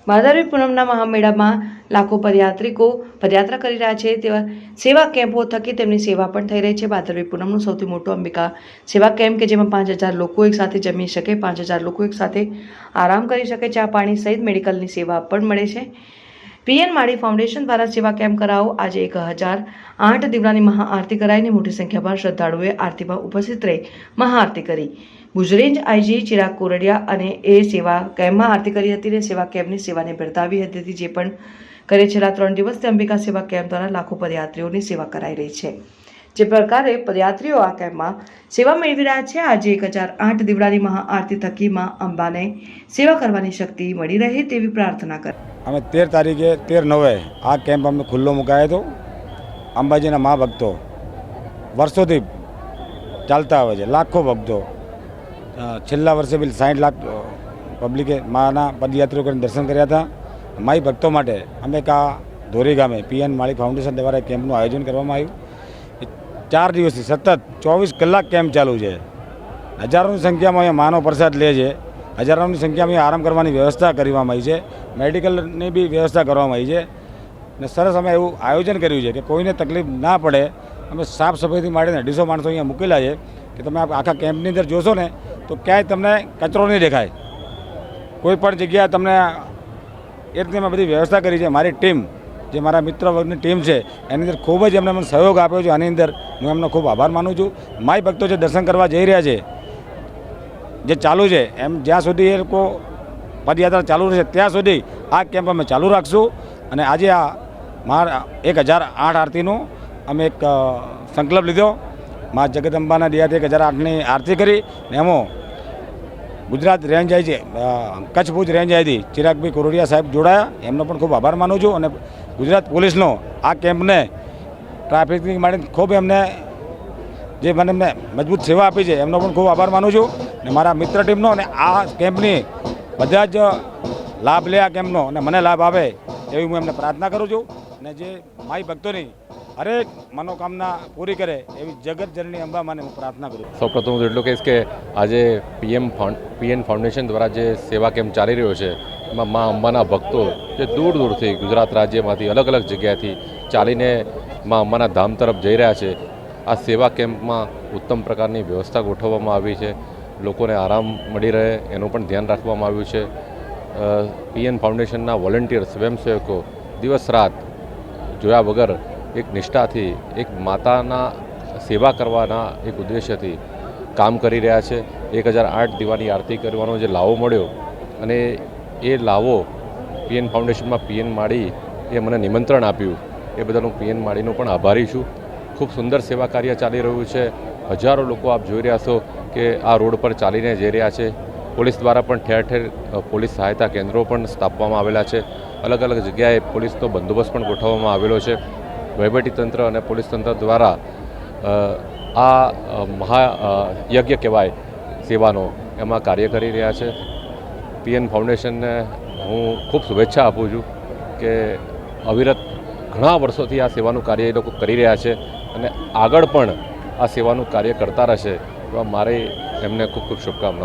ભાદરવી પૂનમના મહામેળામાં લાખો પદયાત્રા કરી રહ્યા છે તેવા સેવા કેમ્પો થકી તેમની સેવા પણ થઈ રહી છે। ભાદરવી પૂનમનું સૌથી મોટું અંબિકા સેવા કેમ્પ કે જેમાં 5000 લોકો એકસાથે જમી શકે, 5000 લોકો એકસાથે આરામ કરી શકે, ચા પાણી સહિત મેડિકલની સેવા પણ મળે છે। પીએન માળી ફાઉન્ડેશન દ્વારા સેવા કેમ્પ કરાવો। આજે 1008 દીવડાની મહાઆરતી કરાઈને મોટી સંખ્યામાં શ્રદ્ધાળુઓએ આરતીમાં ઉપસ્થિત રહી મહાઆરતી કરી। ભુજ રેન્જ આઈજી ચિરાગ કોરડિયા અને એ સેવા કેમ્પમાં આરતી કરી હતી અને સેવા કેમ્પની સેવાને બિરદાવી હતી। જે પણ કરે છેલ્લા 3 દિવસથી અંબિકા સેવા કેમ્પ દ્વારા લાખો પદયાત્રીઓની સેવા કરાઈ રહી છે। જે પ્રકારે પદયાત્રીઓ આ કેમ્પમાં સેવા મેળવી રહ્યા છે। આજે 1008 દીવડાની મહાઆરતી થકી માં અંબાને સેવા કરવાની શક્તિ મળી રહે તેવી પ્રાર્થના કરી। અમે 13 તારીખે 13/9 આ કેમ્પ અમે ખુલ્લો મુકાયો હતો। અંબાજીના મા ભક્તો વર્ષોથી ચાલતા આવે છે, લાખો ભક્તો। છેલ્લા વર્ષે બી 60 લાખ પબ્લિકે માના પદયાત્રીઓ કરીને દર્શન કર્યા હતા। માઈ ભક્તો માટે અમે ધોરી ગામે પીએન માળી ફાઉન્ડેશન દ્વારા કેમ્પનું આયોજન કરવામાં આવ્યું। 4 દિવસથી સતત 24 કલાક કેમ્પ ચાલુ છે। હજારોની સંખ્યામાં અહીંયા માનો પ્રસાદ લે છે। હજારોની સંખ્યામાં આરામ કરવાની વ્યવસ્થા કરવામાં આવી છે। મેડિકલની બી વ્યવસ્થા કરવામાં આવી છે અને સરસ અમે એવું આયોજન કર્યું છે કે કોઈને તકલીફ ના પડે। અમે સાફ સફાઈથી માંડીને 250 માણસો અહીંયા મૂકેલા છે કે તમે આખા કેમ્પની અંદર જોશો ને તો ક્યાંય તમને કચરો નહીં દેખાય। કોઈ પણ જગ્યાએ તમને એ રીતે મેં બધી વ્યવસ્થા કરી છે। મારી ટીમ જે મારા મિત્ર વર્ગની ટીમ છે એની અંદર ખૂબ જ એમને મને સહયોગ આપ્યો છે। આની અંદર હું એમનો ખૂબ આભાર માનું છું। માય ભક્તો જે દર્શન કરવા જઈ રહ્યા છે જે ચાલુ છે એમ જ્યાં સુધી એ લોકો પદયાત્રા ચાલુ રહેશે ત્યાં સુધી આ કેમ્પ અમે ચાલુ રાખશું। અને આજે આ 1008 આરતીનું અમે એક સંકલ્પ લીધો। મા જગદંબાના દયાથી 1008ની આરતી કરી ને એમાં ગુજરાત રેન્જ આઈ છે, કચ્છ ભુજ રેન્જ આઈથી ચિરાગભાઈ કોરડિયા સાહેબ જોડાયા। એમનો પણ ખૂબ આભાર માનું છું। અને ગુજરાત પોલીસનો આ કેમ્પને ટ્રાફિકની માટે ખૂબ એમને જે મને એમને મજબૂત સેવા આપી છે એમનો પણ ખૂબ આભાર માનું છું। અને મારા મિત્ર ટીમનો અને આ કેમ્પની બધા જ લાભ લે આ કેમ્પનો અને મને લાભ આવે એવી હું એમને પ્રાર્થના કરું છું। અને જે માઈ ભક્તોની હરેક મનોકામના પૂરી કરે એવી જગત જનની અંબા માને હું પ્રાર્થના કરું છું। સૌપ્રથમ હું એટલું કહીશ કે આજે પીએન ફાઉન્ડેશન દ્વારા જે સેવા કેમ્પ ચાલી રહ્યો છે એમાં મા અંબાના ભક્તો જે દૂર દૂરથી ગુજરાત રાજ્યમાંથી અલગ અલગ જગ્યાએથી ચાલીને મા અંબાના ધામ તરફ જઈ રહ્યા છે। આ સેવા કેમ્પમાં ઉત્તમ પ્રકારની વ્યવસ્થા ગોઠવવામાં આવી છે। લોકોને આરામ મળી રહે એનું પણ ધ્યાન રાખવામાં આવ્યું છે। પીએન ફાઉન્ડેશનના વોલેન્ટિયર સ્વયંસેવકો દિવસ રાત જોયા વગર એક નિષ્ઠાથી એક માતાના સેવા કરવાના એક ઉદ્દેશ્યથી કામ કરી રહ્યા છે। 1008 દીવાની આરતી કરવાનો જે લાવો મળ્યો અને એ લાવો પીએન ફાઉન્ડેશનમાં પીએન માળી એ મને નિમંત્રણ આપ્યું એ બદલ હું પીએન માળીનો પણ આભારી છું। ખૂબ સુંદર સેવા કાર્ય ચાલી રહ્યું છે। હજારો લોકો આપ જોઈ રહ્યા છો કે આ રોડ પર ચાલીને જઈ રહ્યા છે। પોલીસ દ્વારા પણ ઠેર ઠેર પોલીસ સહાયતા કેન્દ્રો પણ સ્થાપવામાં આવેલા છે। અલગ અલગ જગ્યાએ પોલીસનો બંદોબસ્ત પણ ગોઠવવામાં આવેલો છે। વહીવટીતંત્ર અને પોલીસ તંત્ર દ્વારા આ મહાયજ્ઞ કહેવાય સેવાનો એમાં કાર્ય કરી રહ્યા છે। પીએન ફાઉન્ડેશનને હું ખૂબ શુભેચ્છા આપું છું કે અવિરત ઘણા વર્ષોથી આ સેવાનું કાર્ય એ લોકો કરી રહ્યા છે અને આગળ પણ આ સેવાનું કાર્ય કરતા રહેશે એવા મારે એમને ખૂબ ખૂબ શુભકામનાઓ।